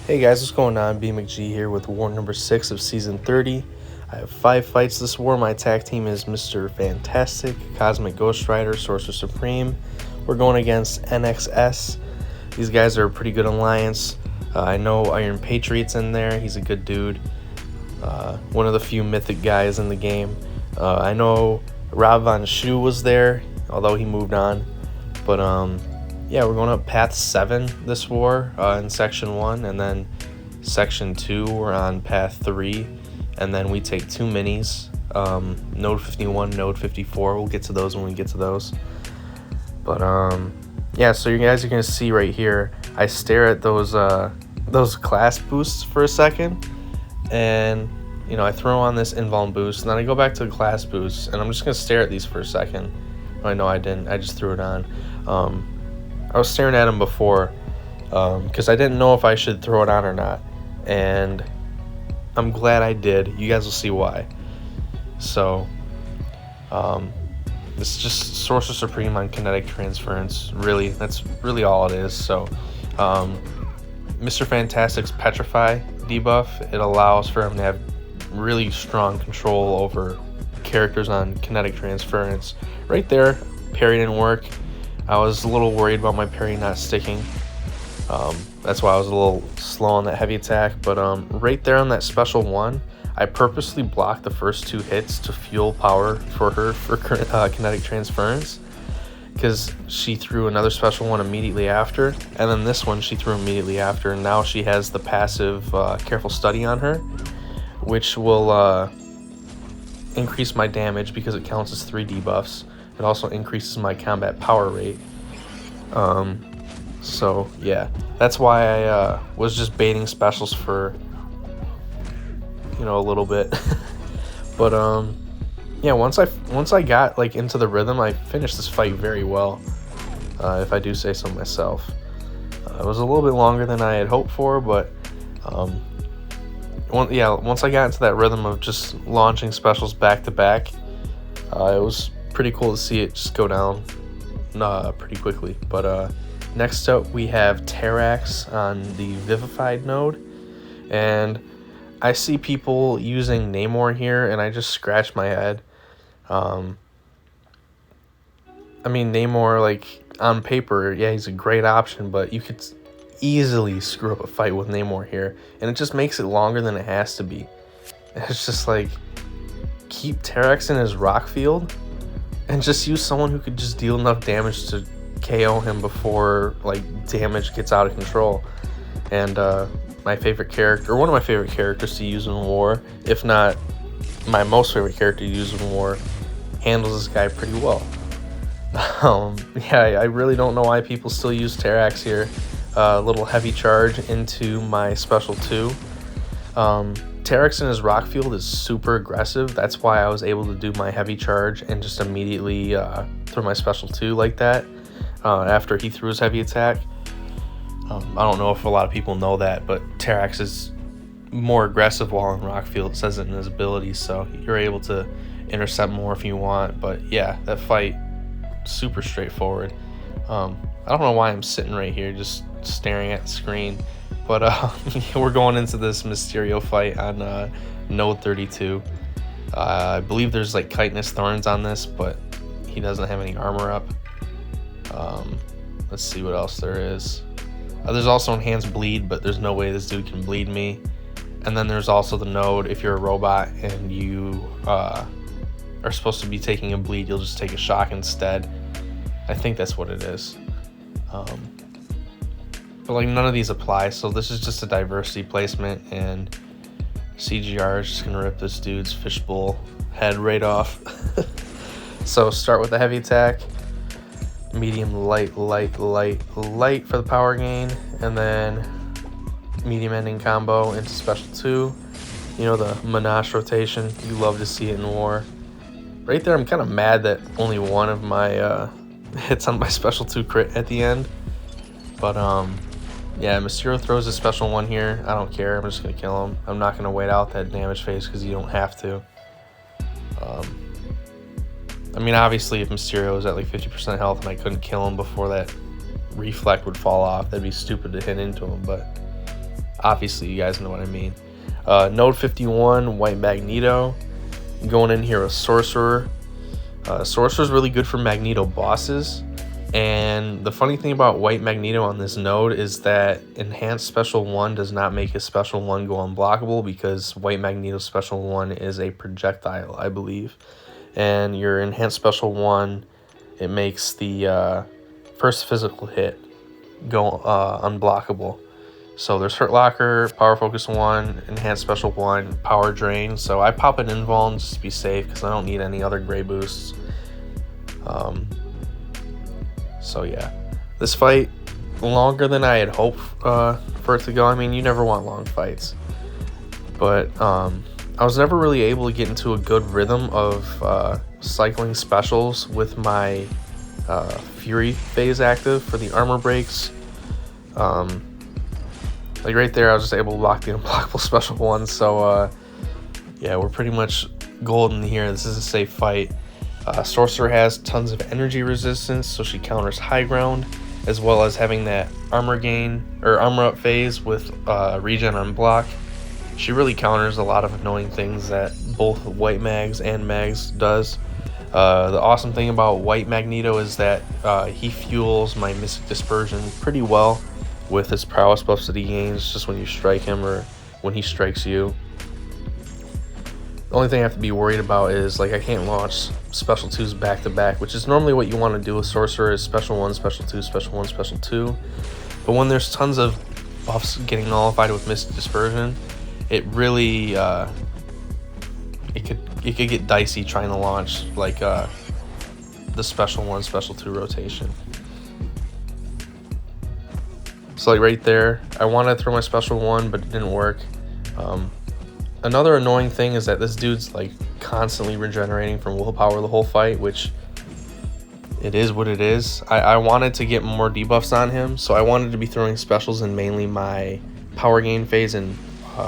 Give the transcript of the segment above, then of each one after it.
Hey guys, what's going on? BMcG here with war number 6 of season 30. I have 5 fights this war. My attack team is Mr. Fantastic, Cosmic Ghost Rider, Sorcerer Supreme. We're going against NXS. These guys are a pretty good alliance. I know Iron Patriot's in there. He's a good dude. One of the few mythic guys in the game. I know Rob Von Shu was there, although he moved on. But yeah, we're going up Path 7 this war in Section 1, and then Section 2 we're on Path 3, and then we take 2 minis, Node 51, Node 54. We'll get to those when we get to those. But yeah, so you guys are going to see right here, I stare at those class boosts for a second, and you know, I throw on this invuln boost, and then I go back to the class boost, and I'm just going to stare at these for a second. I know I didn't, I just threw it on. I was staring at them before because I didn't know if I should throw it on or not, and I'm glad I did. You guys will see why. So this is just Sorcerer Supreme on kinetic transference. Really, that's really all it is. So Mr. Fantastic's Petrify debuff, it allows for him to have really strong control over characters on kinetic transference. Right there, parry didn't work. I was a little worried about my parry not sticking. That's why I was a little slow on that heavy attack. But right there on that special one, I purposely blocked the first 2 hits to fuel power for her for kinetic transference, because she threw another special one immediately after, and then this one she threw immediately after, and now she has the passive Careful Study on her, which will increase my damage because it counts as 3 debuffs. It also increases my combat power rate. So yeah, that's why I was just baiting specials for, you know, a little bit. But yeah, once I got like into the rhythm, I finished this fight very well, if I do say so myself. It was a little bit longer than I had hoped for, but once I got into that rhythm of just launching specials back to back, it was pretty cool to see it just go down pretty quickly. But next up we have Terrax on the Vivified node, and I see people using Namor here, and I just scratch my head. I mean, Namor, like, on paper, yeah, he's a great option, but you could easily screw up a fight with Namor here, and it just makes it longer than it has to be. It's just like, keep Terrax in his rock field and just use someone who could just deal enough damage to KO him before like damage gets out of control. And my favorite character, one of my favorite characters to use in war, if not my most favorite character to use in war, handles this guy pretty well. Yeah, I really don't know why people still use Terrax here. A little heavy charge into my special 2. Terrax in his rock field is super aggressive. That's why I was able to do my heavy charge and just immediately throw my special 2 like that after he threw his heavy attack. I don't know if a lot of people know that, but Terrax is more aggressive while in rock field. It says it in his abilities, so you're able to intercept more if you want. But yeah, that fight, super straightforward. I don't know why I'm sitting right here just staring at the screen, but we're going into this Mysterio fight on Node 32. I believe there's like chitinous thorns on this, but he doesn't have any armor up. Let's see what else there is. There's also enhanced bleed, but there's no way this dude can bleed me. And then there's also the node, if you're a robot and you are supposed to be taking a bleed, you'll just take a shock instead. I think that's what it is. But like none of these apply, so this is just a diversity placement, and CGR is just gonna rip this dude's fishbowl head right off. So start with the heavy attack, medium, light for the power gain, and then medium ending combo into special 2. You know, the Monash rotation, you love to see it in war. Right there, I'm kind of mad that only one of my hits on my special 2 crit at the end. But yeah, Mysterio throws a special 1 here. I don't care, I'm just gonna kill him. I'm not gonna wait out that damage phase because you don't have to. I mean, obviously if Mysterio was at like 50% health and I couldn't kill him before that reflect would fall off, that'd be stupid to hit into him, but obviously you guys know what I mean. Node 51, White Magneto. Going in here with Sorcerer. Sorcerer is really good for Magneto bosses. And the funny thing about White Magneto on this node is that Enhanced Special 1 does not make his Special 1 go unblockable, because White Magneto's Special 1 is a projectile, I believe. And your Enhanced Special 1, it makes the first physical hit go unblockable. So there's Hurt Locker, Power Focus 1, Enhanced Special 1, Power Drain. So I pop an Invuln just to be safe, because I don't need any other gray boosts. So yeah, this fight, longer than I had hoped for it to go. I mean, you never want long fights. But I was never really able to get into a good rhythm of cycling specials with my Fury phase active for the armor breaks. Like right there, I was just able to lock the unblockable special 1. So yeah, we're pretty much golden here. This is a safe fight. Sorcerer has tons of energy resistance, so she counters high ground, as well as having that armor gain or armor up phase with regen on block. She really counters a lot of annoying things that both White Mags and Mags does. The awesome thing about White Magneto is that he fuels my Mystic Dispersion pretty well with his prowess buffs that he gains just when you strike him or when he strikes you. The only thing I have to be worried about is, like, I can't launch special 2s back to back, which is normally what you want to do with Sorcerer, is special 1, special 2, special 1, special 2. But when there's tons of buffs getting nullified with Mystic Dispersion, it really it could get dicey trying to launch like the special 1, special 2 rotation. So like right there, I wanted to throw my special 1, but it didn't work. Another annoying thing is that this dude's like constantly regenerating from willpower the whole fight, which it is what it is. I wanted to get more debuffs on him, so I wanted to be throwing specials in mainly my power gain phase and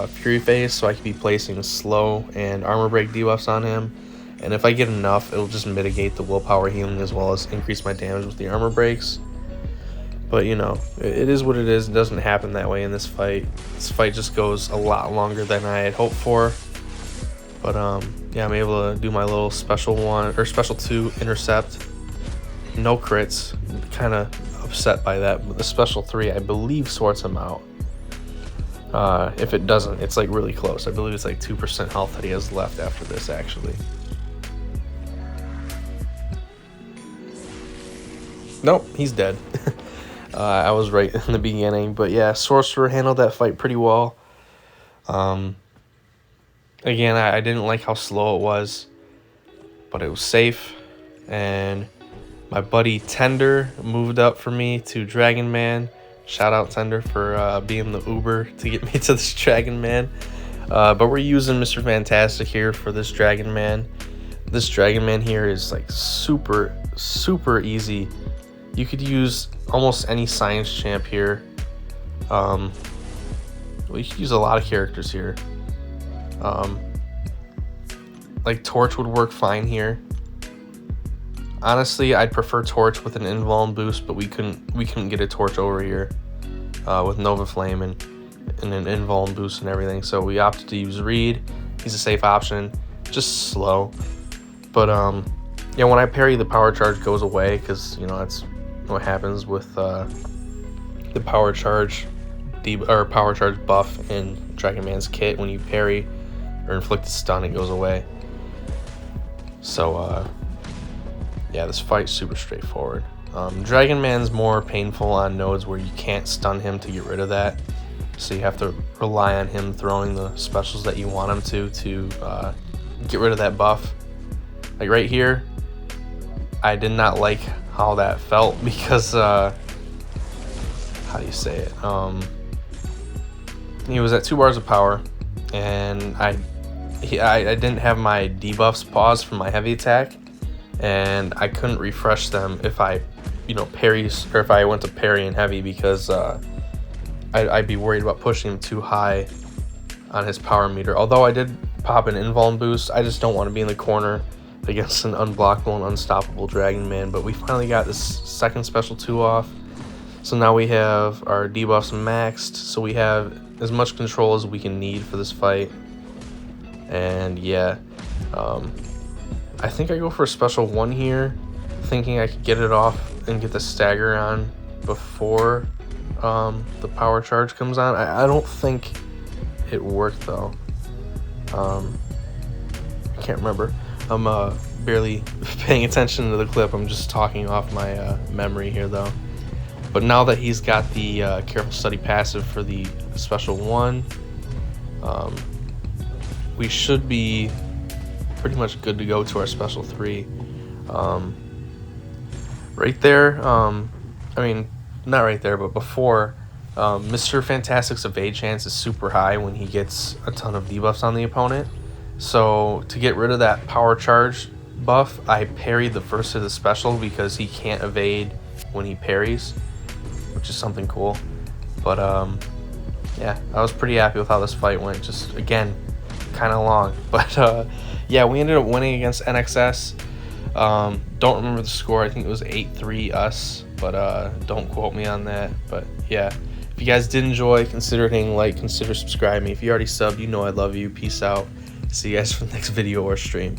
Fury phase, so I could be placing slow and armor break debuffs on him. And if I get enough, it'll just mitigate the willpower healing as well as increase my damage with the armor breaks. But you know, it is what it is. It doesn't happen that way in this fight. This fight just goes a lot longer than I had hoped for. But yeah, I'm able to do my little special 1 or special 2 intercept. No crits. Kind of upset by that. But the special 3, I believe, sorts him out. If it doesn't, it's like really close. I believe it's like 2% health that he has left after this, actually. Nope, he's dead. I was right in the beginning, but yeah, Sorcerer handled that fight pretty well. Again, I didn't like how slow it was, but it was safe. And my buddy Tender moved up for me to Dragon Man. Shout out Tender for being the Uber to get me to this Dragon Man. But we're using Mr. Fantastic here for this Dragon Man. This Dragon Man here is like super, super easy. You could use almost any science champ here. Well, you could use a lot of characters here. Like Torch would work fine here. Honestly, I'd prefer Torch with an Invuln boost, but we couldn't get a Torch over here with Nova Flame and an Invuln boost and everything. So we opted to use Reed. He's a safe option, just slow. But yeah, when I parry, the power charge goes away, because you know that's what happens with the power charge power charge buff in Dragon Man's kit. When you parry or inflict a stun, it goes away. So yeah, this fight's super straightforward. Dragon Man's more painful on nodes where you can't stun him to get rid of that, so you have to rely on him throwing the specials that you want him to get rid of that buff. Like right here, I did not like how that felt, because how do you say it, he was at 2 bars of power, and I didn't have my debuffs paused from my heavy attack, and I couldn't refresh them if I parry, or if I went to parry and heavy, because I'd be worried about pushing him too high on his power meter. Although I did pop an Invuln boost, I just don't want to be in the corner against an unblockable and unstoppable Dragon Man. But we finally got this second special 2 off, So now we have our debuffs maxed, so we have as much control as we can need for this fight. And yeah, I think I go for a special 1 here, thinking I could get it off and get the stagger on before the power charge comes on. I don't think it worked though. I can't remember. I'm barely paying attention to the clip. I'm just talking off my memory here though. But now that he's got the Careful Study passive for the special 1, we should be pretty much good to go to our special 3. Right there, I mean, not right there, but before, Mr. Fantastic's evade chance is super high when he gets a ton of debuffs on the opponent. So to get rid of that power charge buff, I parried the first of the special because he can't evade when he parries, which is something cool. But yeah, I was pretty happy with how this fight went. Just again, kind of long, but yeah, we ended up winning against NXS. Don't remember the score. I think it was 8-3 us, but don't quote me on that. But yeah, if you guys did enjoy, consider hitting like, consider subscribing. If you already subbed, you know I love you. Peace out. See you guys for the next video or stream.